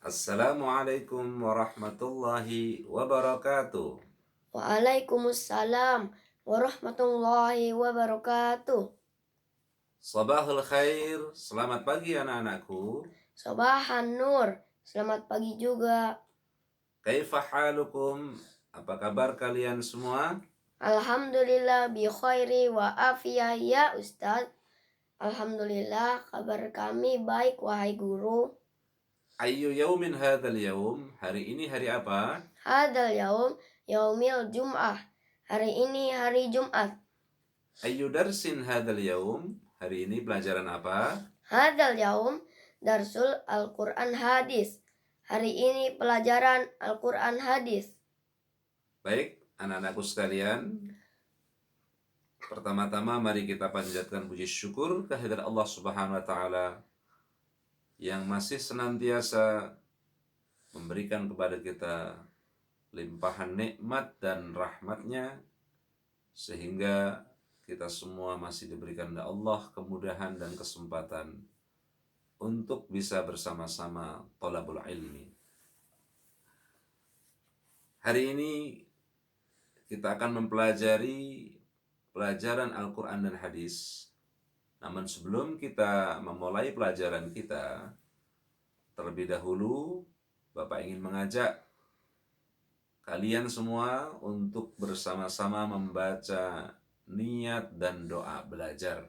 Assalamualaikum warahmatullahi wabarakatuh. Waalaikumsalam warahmatullahi wabarakatuh. Sabahul khair, selamat pagi anak-anakku. Sabahan nur, selamat pagi juga. Kaifa halukum? Apa kabar kalian semua? Alhamdulillah bi khairi wa afiyah ya Ustaz. Alhamdulillah kabar kami baik wahai guru. Ayyu yaumin hadzal yaum? Hari ini hari apa? Hadal yaum yaumil jum'ah. Hari ini hari Jumat. Ayyu darsin hadzal yaum? Hari ini pelajaran apa? Hadal yaum darsul Al-Quran hadis. Hari ini pelajaran Al-Quran hadis. Baik, anak-anakku sekalian. Pertama-tama mari kita panjatkan puji syukur kehadirat Allah Subhanahu wa taala yang masih senantiasa memberikan kepada kita limpahan nikmat dan rahmatnya sehingga kita semua masih diberikan oleh Allah kemudahan dan kesempatan untuk bisa bersama-sama thalabul ilmi. Hari ini kita akan mempelajari pelajaran Al-Quran dan Hadis. Namun sebelum kita memulai pelajaran kita, terlebih dahulu Bapak ingin mengajak kalian semua untuk bersama-sama membaca niat dan doa belajar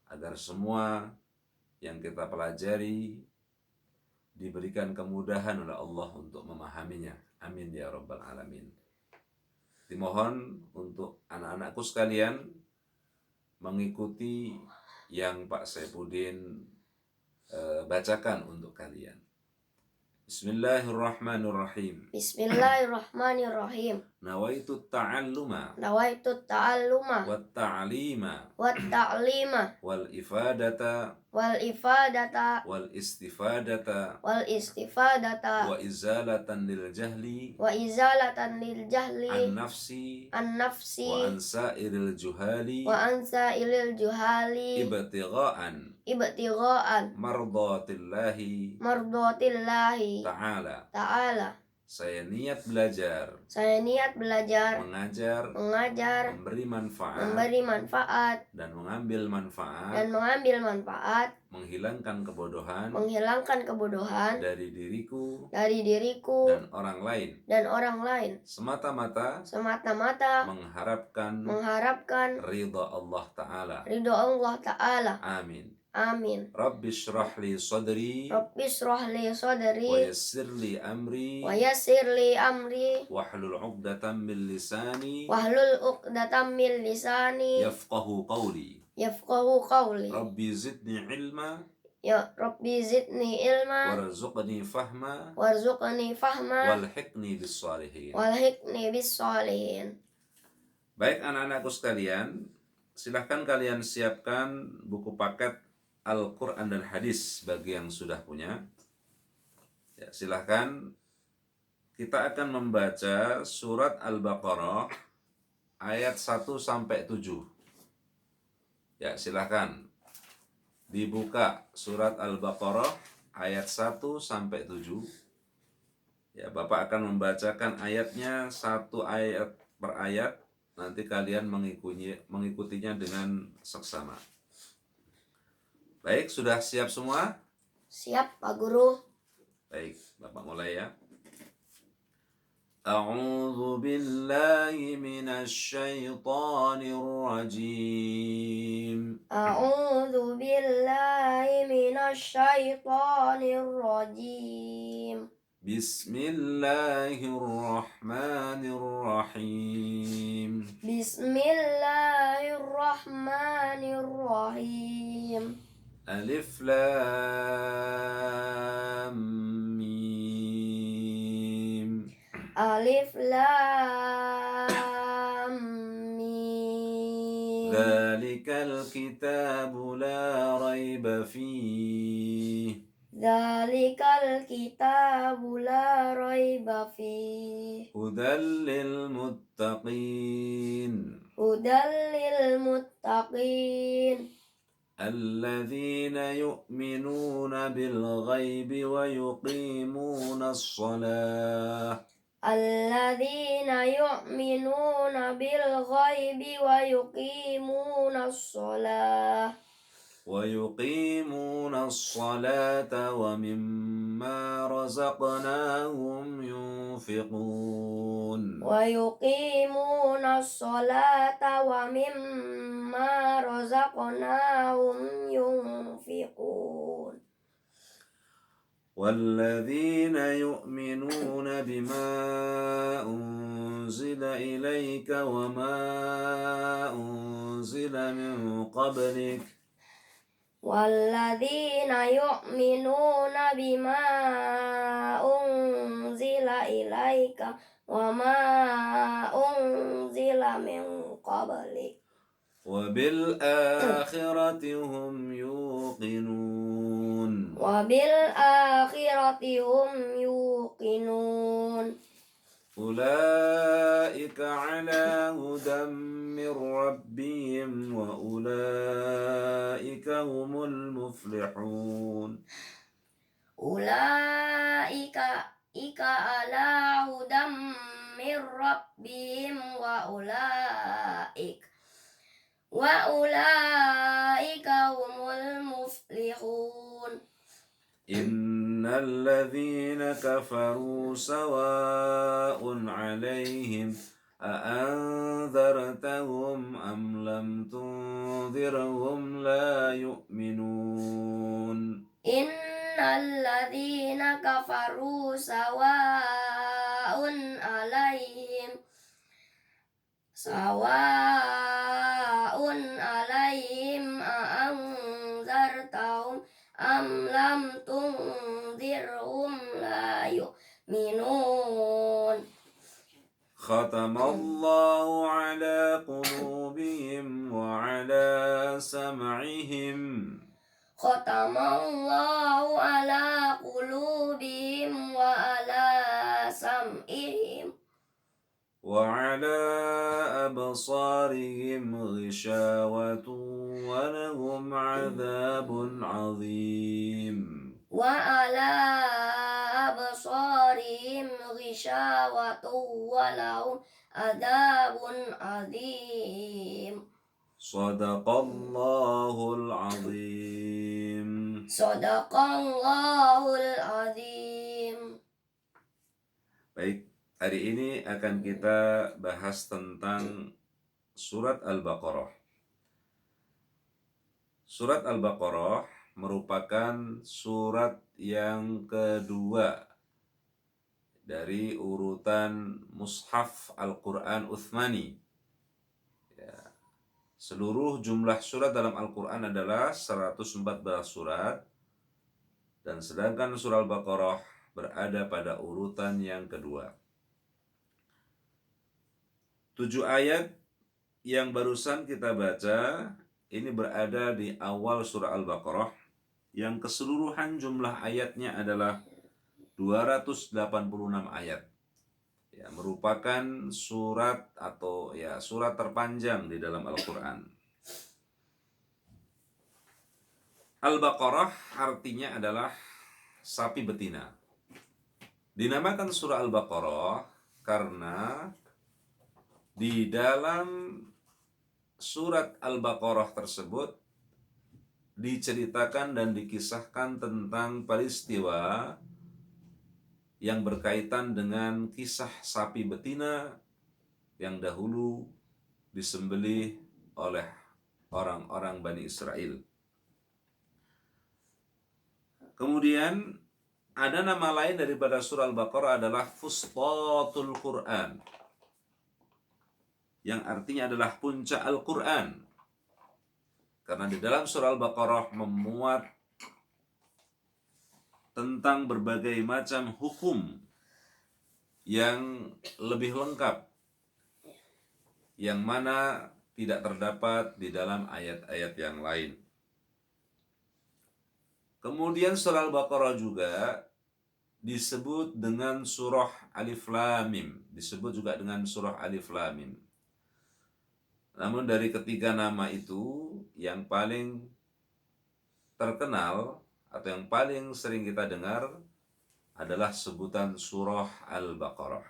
agar semua yang kita pelajari diberikan kemudahan oleh Allah untuk memahaminya. Amin ya rabbal alamin. Dimohon untuk anak-anakku sekalian mengikuti yang Pak Saifuddin bacakan untuk kalian. Bismillahirrahmanirrahim. Bismillahirrahmanirrahim. Nawaitu ta'alluma Nawaitu ta'alluma wat ta'lima wat ta'lima wal ifadata wal ifadata wal istifadata wal istifadata wa izalatan lil jahli wa izalatan lil jahli an nafsi an nafsi wa an sa'iril juhali wa ansa ilil juhali ibtigha'an ibtigha'an mardatillahi mardatillahi ta'ala. Saya niat belajar, mengajar, memberi manfaat, dan mengambil manfaat, menghilangkan kebodohan dari diriku dan orang lain, semata-mata mengharapkan ridha Allah Ta'ala. Amin. Rabbi shrah li sadri wa yassir li amri wahlul 'uqdatam min lisani yafqahu qawli. Rabbi zidni ilma Ya Rabbi zidni ilma warzuqni fahma walhiqni bis salihin. Baik anak-anakku sekalian, silahkan kalian siapkan buku paket Al-Quran dan Hadis bagi yang sudah punya. Ya, silahkan. Kita akan membaca surat Al-Baqarah ayat 1 sampai 7. Ya, silahkan. Dibuka surat Al-Baqarah ayat 1 sampai 7. Ya, Bapak akan membacakan ayatnya satu ayat per ayat. Nanti kalian mengikutinya dengan seksama. Baik, sudah siap semua? Siap, Pak Guru. Baik, Bapak mulai ya. A'udzu billahi minasy syaithanir rajim. A'udzu billahi minasy syaithanir rajim. Bismillahirrahmanirrahim. Bismillahirrahmanirrahim. Alif Lam Mim. Alif Lam Mim. Dzalikal kitabu la raiba fihi. Dzalikal kitabu la raiba fihi. Hudal lil muttaqin. Hudal lil muttaqin. الذين يؤمنون بالغيب ويقيمون الصلاة الذين يؤمنون بالغيب ويقيمون الصلاة ومما رزقناهم ينفقون ويقيمون الصلاة ومما رزقناهم ينفقون والذين يؤمنون بما أنزل إليك وما أنزل من قبلك والذين يؤمنون بما أنزل إليك وما أنزل من قبلك وبالآخرة هم يوقنون وبالآخرة هم يوقنون أولئك على هدى من ربهم وأولئك هم المفلحون أولئك على هدى من ربهم وأولئك هم المفلحون إن الذين كفروا سواء عليهم أأنذرتهم أم لم تنذرهم لا يؤمنون إن الذين كفروا سواء عليهم أأنذرتهم أم لم تنذرهم لا يؤمنون ختم الله على قلوبهم وعلى سمعهم ختم الله على قلوبهم وعلى سمعهم وعلى أبصارهم غشاوة ولهم عذاب عظيم وعلى أبصارهم غشاوة ولهم عذاب عظيم صدق الله العظيم صدق الله العظيم. Baik, hari ini akan kita bahas tentang surat Al-Baqarah. Surat Al-Baqarah merupakan surat yang kedua dari urutan Mushaf Al-Quran Uthmani. Seluruh jumlah surat dalam Al-Quran adalah 114 surat, dan sedangkan surah Al-Baqarah berada pada urutan yang kedua. 7 ayat yang barusan kita baca ini berada di awal surah Al-Baqarah, yang keseluruhan jumlah ayatnya adalah 286 ayat. Ya, merupakan surat atau surat terpanjang di dalam Al-Quran. Al-Baqarah artinya adalah sapi betina. Dinamakan surah Al-Baqarah karena di dalam surat Al-Baqarah tersebut diceritakan dan dikisahkan tentang peristiwa yang berkaitan dengan kisah sapi betina yang dahulu disembelih oleh orang-orang Bani Israel. Kemudian ada nama lain daripada surah Al-Baqarah adalah Fustatul Quran, yang artinya adalah puncak Al-Quran. Karena di dalam surah Al-Baqarah memuat tentang berbagai macam hukum yang lebih lengkap, yang mana tidak terdapat di dalam ayat-ayat yang lain. Kemudian surah Al-Baqarah juga disebut dengan surah Alif Lam Mim, disebut juga dengan surah Alif Lam Mim. Namun dari ketiga nama itu yang paling terkenal atau yang paling sering kita dengar adalah sebutan surah Al-Baqarah.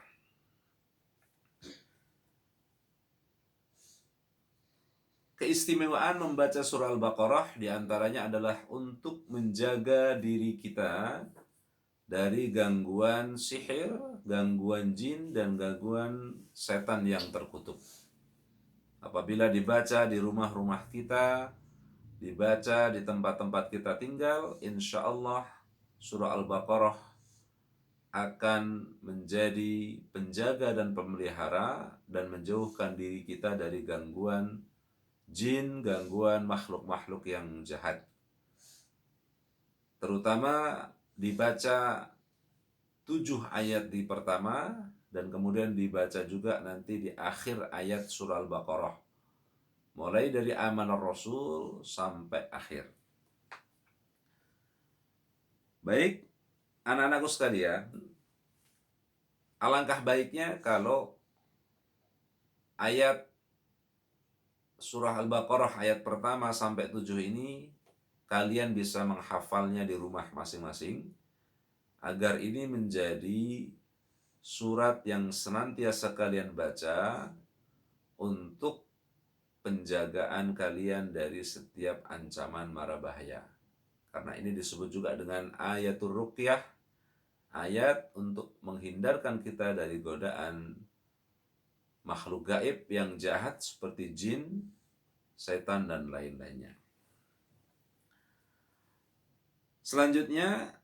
Keistimewaan membaca surah Al-Baqarah diantaranya adalah untuk menjaga diri kita dari gangguan sihir, gangguan jin, dan gangguan setan yang terkutuk. Apabila dibaca di rumah-rumah kita, dibaca di tempat-tempat kita tinggal, insya Allah surah Al-Baqarah akan menjadi penjaga dan pemelihara dan menjauhkan diri kita dari gangguan jin, gangguan makhluk-makhluk yang jahat. Terutama dibaca 7 ayat di pertama dan kemudian dibaca juga nanti di akhir ayat surah Al-Baqarah. Mulai dari Amanar Rasul sampai akhir. Baik, anak-anakku sekalian, alangkah baiknya kalau ayat surah Al-Baqarah ayat pertama sampai 7 ini kalian bisa menghafalnya di rumah masing-masing, agar ini menjadi surat yang senantiasa kalian baca untuk penjagaan kalian dari setiap ancaman mara bahaya. Karena ini disebut juga dengan ayatul ruqyah, ayat untuk menghindarkan kita dari godaan makhluk gaib yang jahat seperti jin, setan, dan lain-lainnya. Selanjutnya,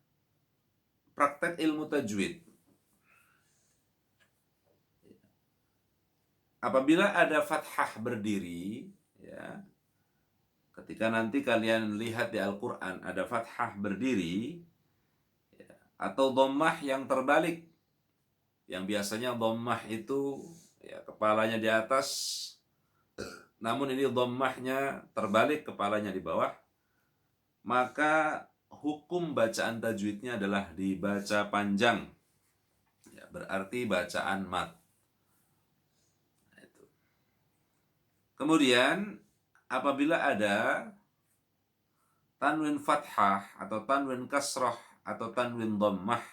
praktek ilmu tajwid. Apabila ada fathah berdiri, ya, ketika nanti kalian lihat di Al-Quran ada fathah berdiri, ya, atau dhammah yang terbalik, yang biasanya dhammah itu ya, kepalanya di atas, namun ini dhammahnya terbalik, kepalanya di bawah, maka hukum bacaan tajwidnya adalah dibaca panjang, ya, berarti bacaan mat. Kemudian apabila ada tanwin fathah atau tanwin kasrah atau tanwin dhammah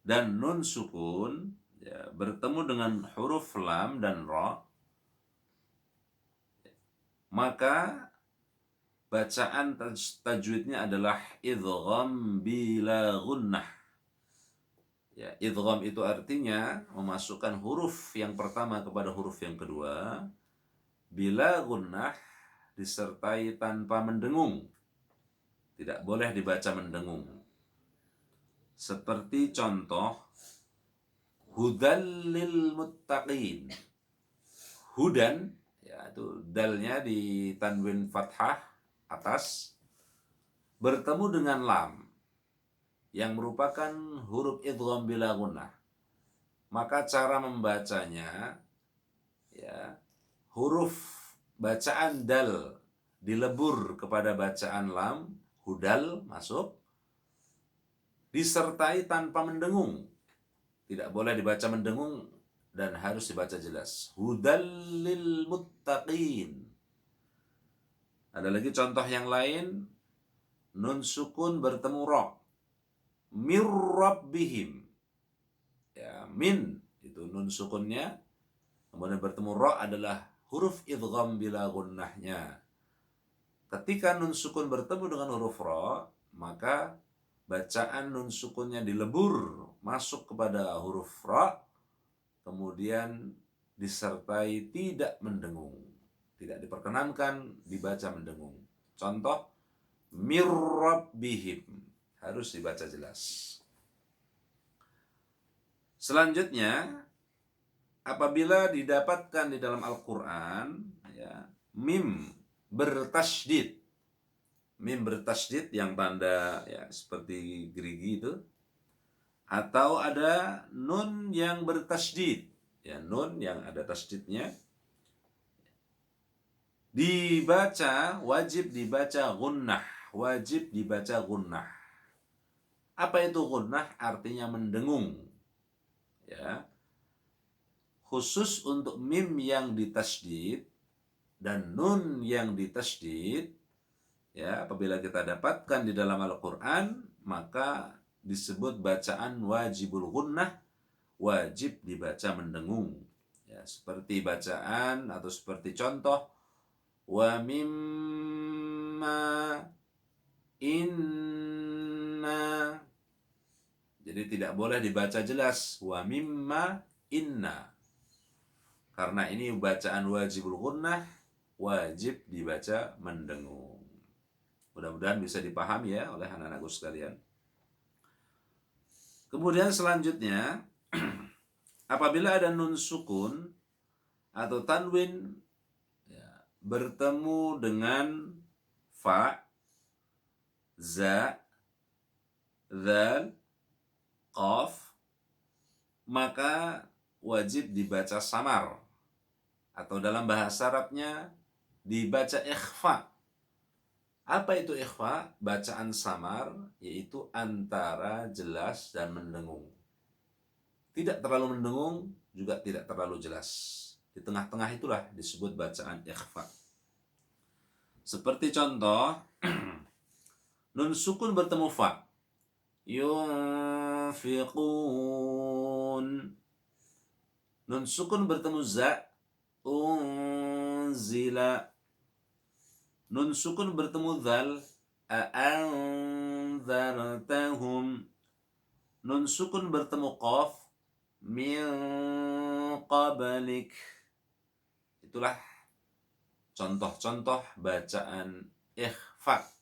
dan nun sukun, ya, bertemu dengan huruf lam dan ra, maka bacaan tajwidnya adalah idgham bila gunnah. Ya, idgham itu artinya memasukkan huruf yang pertama kepada huruf yang kedua bila gunnah, disertai tanpa mendengung. Tidak boleh dibaca mendengung. Seperti contoh hudal lil muttaqin. Hudan, ya, itu dalnya di tanwin fathah atas bertemu dengan lam yang merupakan huruf idgham bila gunnah. Maka cara membacanya, ya, huruf bacaan dal dilebur kepada bacaan lam, hudal masuk, disertai tanpa mendengung. Tidak boleh dibaca mendengung dan harus dibaca jelas. Hudal lil muttaqin. Ada lagi contoh yang lain, nun sukun bertemu ra. Mir rabbihim. Ya, min itu nun sukunnya, kemudian bertemu ra adalah huruf idgham bila gunnahnya. Ketika nun sukun bertemu dengan huruf ra, maka bacaan nun sukunnya dilebur masuk kepada huruf ra, kemudian disertai tidak mendengung. Tidak diperkenankan dibaca mendengung. Contoh, mir rabbihim, harus dibaca jelas. Selanjutnya, apabila didapatkan di dalam Al-Quran, ya, mim bertasydid, mim bertasydid yang tanda ya seperti gerigi itu, atau ada nun yang bertasydid, ya, nun yang ada tasydidnya, dibaca, wajib dibaca gunnah, wajib dibaca gunnah. Apa itu gunnah? Artinya mendengung, ya. Khusus untuk mim yang ditasydid dan nun yang ditasydid, ya, apabila kita dapatkan di dalam Al-Qur'an, maka disebut bacaan wajibul gunnah, wajib dibaca mendengung. Ya, seperti bacaan atau seperti contoh wa mimma inna. Jadi tidak boleh dibaca jelas wa mimma inna. Karena ini bacaan wajibul gunnah, wajib dibaca mendengung. Mudah-mudahan bisa dipahami ya oleh anak-anakku sekalian. Kemudian selanjutnya, apabila ada nun sukun atau tanwin ya, bertemu dengan fa, za, dzal, qaf, maka wajib dibaca samar. Atau dalam bahasa Arabnya dibaca ikhfa. Apa itu ikhfa? Bacaan samar, yaitu antara jelas dan mendengung. Tidak terlalu mendengung, juga tidak terlalu jelas. Di tengah-tengah itulah disebut bacaan ikhfa. Seperti contoh, nun sukun bertemu fa. Yunfiqun. Nun sukun bertemu za. Unzila. Nun sukun bertemu dzal. A'anzartahum. Nun sukun bertemu qaf. Min qablik. Itulah contoh-contoh bacaan ikhfa.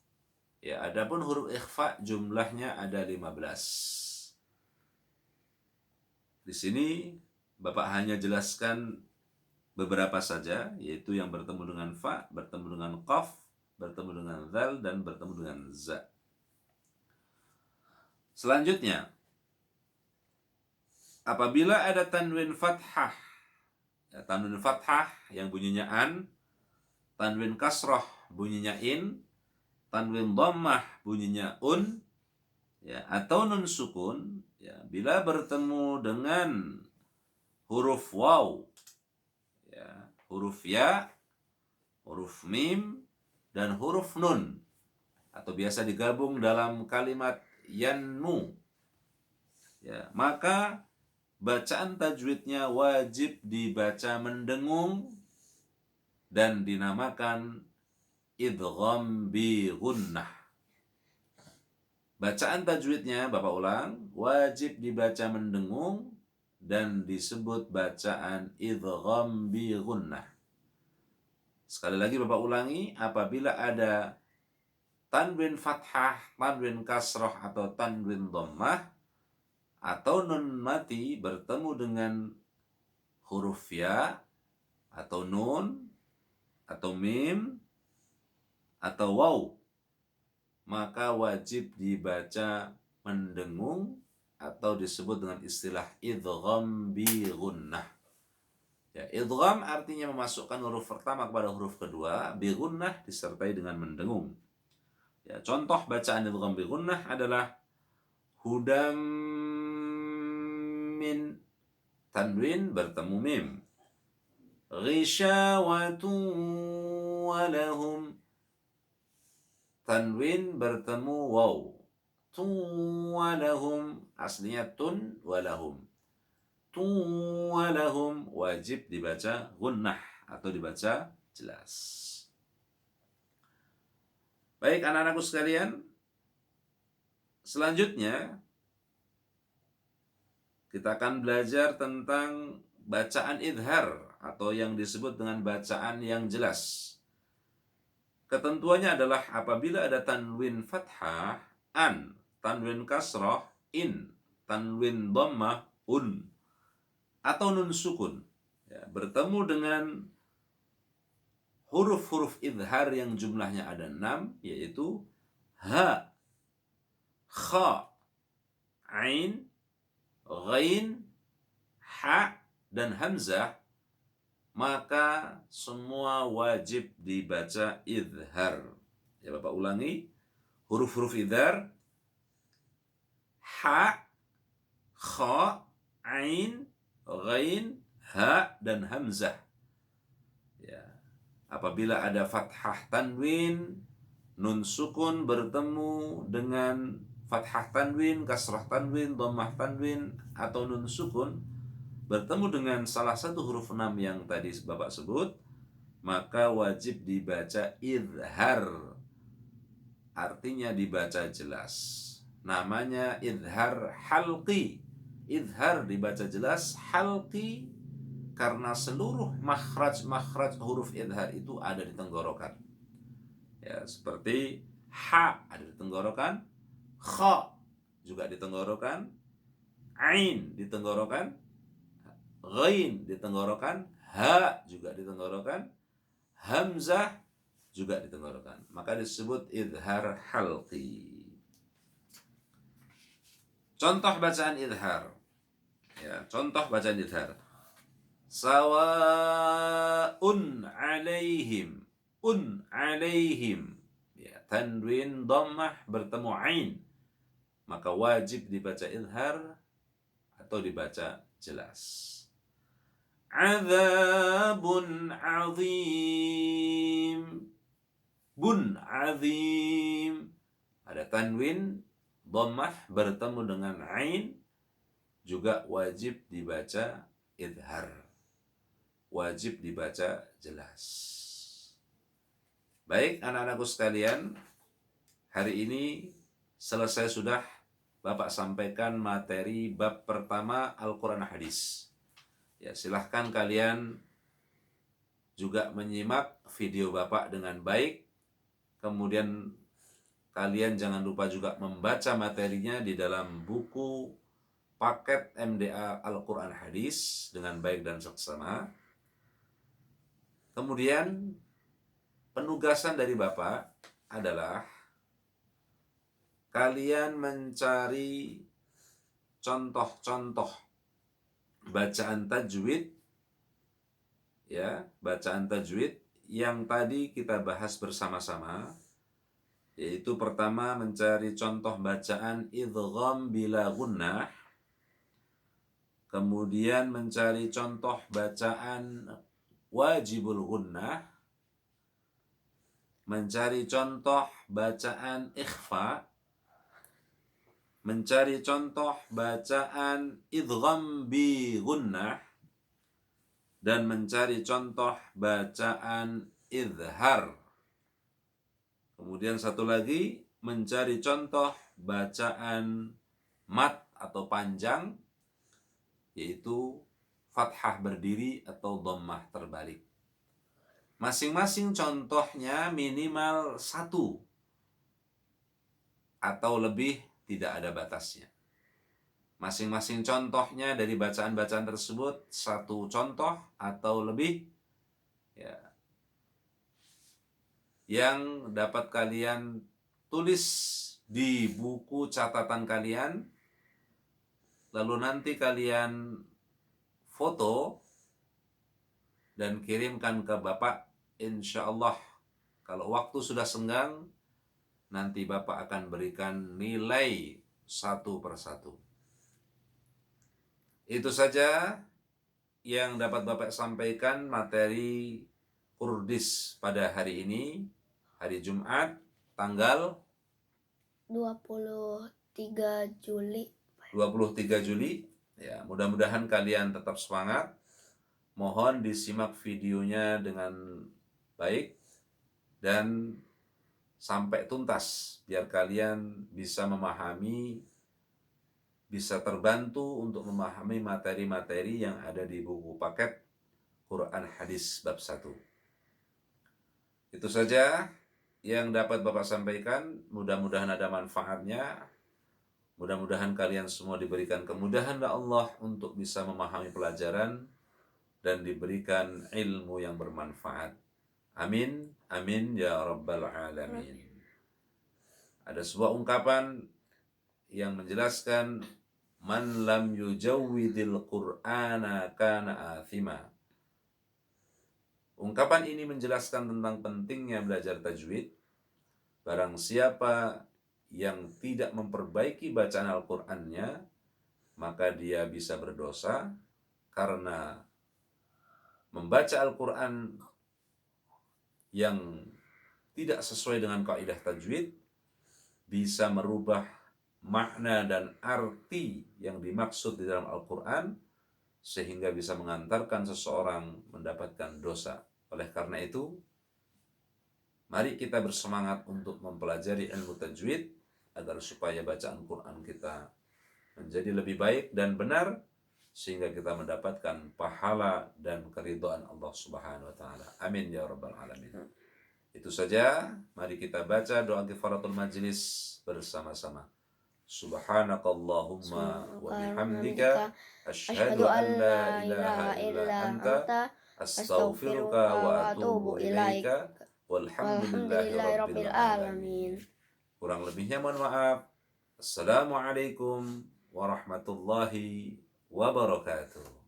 Ya, adapun huruf ikhfa jumlahnya ada 15. Di sini Bapak hanya jelaskan beberapa saja, yaitu yang bertemu dengan fa, bertemu dengan qaf, bertemu dengan dzal, dan bertemu dengan za. Selanjutnya, apabila ada tanwin fathah, ya, tanwin fathah yang bunyinya an, tanwin kasrah bunyinya in, tanwin dhammah bunyinya un, ya, atau nun sukun, ya, bila bertemu dengan huruf waw, ya, huruf ya, huruf mim, dan huruf nun, atau biasa digabung dalam kalimat yannu, ya, maka bacaan tajwidnya wajib dibaca mendengung dan dinamakan idgham bi gunnah. Bacaan tajwidnya, Bapak ulang, wajib dibaca mendengung dan disebut bacaan idgham bi gunnah. Sekali lagi Bapak ulangi, apabila ada tanwin fathah, tanwin kasrah, atau tanwin dhammah, atau nun mati bertemu dengan huruf ya, atau nun, atau mim, atau waw, maka wajib dibaca mendengung atau disebut dengan istilah idgham bi gunnah. Ya, idgham artinya memasukkan huruf pertama kepada huruf kedua, bi gunnah disertai dengan mendengung. Ya, contoh bacaan idgham bi gunnah adalah hudam min, tanwin bertemu mim, ghisyawatun walahum, tanwin bertemu waw, tun walahum, aslinya tun walahum, tun walahum, wajib dibaca gunnah atau dibaca jelas. Baik anak-anakku sekalian, selanjutnya kita akan belajar tentang bacaan idhar atau yang disebut dengan bacaan yang jelas. Ketentuannya adalah apabila ada tanwin fathah an, tanwin kasrah in, tanwin dhammah un, atau nun sukun, ya, bertemu dengan huruf-huruf idhar yang jumlahnya ada 6, yaitu ha, kha, ain, ghain, ha, dan hamzah, maka semua wajib dibaca idhar. Ya Bapak ulangi, huruf-huruf idhar ha, kha, ain, ghain, ha, dan hamzah. Ya, apabila ada fathah tanwin nun sukun bertemu dengan fathah tanwin, kasrah tanwin, dhammah tanwin, atau nun sukun bertemu dengan salah satu huruf 6 yang tadi Bapak sebut, maka wajib dibaca idhar. Artinya dibaca jelas. Namanya idhar halqi. Idhar dibaca jelas, halqi karena seluruh makhraj huruf idhar itu ada di tenggorokan. Ya, seperti ha ada di tenggorokan, kha juga di tenggorokan, ain di tenggorokan, ghain di tenggorokan, ha juga di tenggorokan, hamzah juga di tenggorokan. Maka disebut idhar halqi. Contoh bacaan idhar. Ya, contoh bacaan idhar. Sawa'un alaihim. Alaihim. Ya, tanwin dhammah bertemu ain. Maka wajib dibaca idhar atau dibaca jelas. Adzabun azim. Bun azim. Ada tanwin dhammah bertemu dengan ain, juga wajib dibaca idhar. Wajib dibaca jelas. Baik anak-anakku sekalian, hari ini selesai sudah Bapak sampaikan materi bab pertama Al-Quran Hadis. Ya, silahkan kalian juga menyimak video Bapak dengan baik. Kemudian kalian jangan lupa juga membaca materinya di dalam buku paket MDA Al-Quran Hadis dengan baik dan seksama. Kemudian penugasan dari Bapak adalah kalian mencari contoh-contoh bacaan tajwid, ya, bacaan tajwid yang tadi kita bahas bersama-sama, yaitu pertama mencari contoh bacaan idgham bila gunnah, kemudian mencari contoh bacaan wajibul gunnah, mencari contoh bacaan ikhfa, mencari contoh bacaan idgham bi gunnah, dan mencari contoh bacaan idhar. Kemudian satu lagi, mencari contoh bacaan mat atau panjang, yaitu fathah berdiri atau dhammah terbalik. Masing-masing contohnya minimal 1 atau lebih, tidak ada batasnya. Masing-masing contohnya dari bacaan-bacaan tersebut 1 contoh atau lebih, ya, yang dapat kalian tulis di buku catatan kalian, lalu nanti kalian foto dan kirimkan ke Bapak. Insya Allah kalau waktu sudah senggang, nanti Bapak akan berikan nilai 1 per 1. Itu saja yang dapat Bapak sampaikan materi Kurdis pada hari ini, hari Jumat, tanggal 23 Juli. 23 Juli. Ya, mudah-mudahan kalian tetap semangat. Mohon disimak videonya dengan baik dan sampai tuntas biar kalian bisa memahami, bisa terbantu untuk memahami materi-materi yang ada di buku paket Quran Hadis bab 1. Itu saja yang dapat Bapak sampaikan. Mudah-mudahan ada manfaatnya. Mudah-mudahan kalian semua diberikan kemudahan oleh Allah untuk bisa memahami pelajaran dan diberikan ilmu yang bermanfaat. Amin, amin ya rabbal alamin. Ada sebuah ungkapan yang menjelaskan, man lam yujawwidil qur'ana kana athima. Ungkapan ini menjelaskan tentang pentingnya belajar tajwid. Barang siapa yang tidak memperbaiki bacaan Al-Qur'annya, maka dia bisa berdosa karena membaca Al-Qur'an yang tidak sesuai dengan kaidah tajwid bisa merubah makna dan arti yang dimaksud di dalam Al-Quran sehingga bisa mengantarkan seseorang mendapatkan dosa. Oleh karena itu, mari kita bersemangat untuk mempelajari ilmu tajwid agar supaya bacaan Quran kita menjadi lebih baik dan benar sehingga kita mendapatkan pahala dan keridhaan Allah Subhanahu wa taala. Amin ya rabbal alamin. Itu saja, mari kita baca doa kifaratul majlis bersama-sama. Subhanakallahumma wa bihamdika asyhadu an la ilaha illa anta astaghfiruka wa atubu ilaika walhamdulillahi rabbil alamin. Kurang lebihnya mohon maaf. Assalamualaikum warahmatullahi wabarakatuh.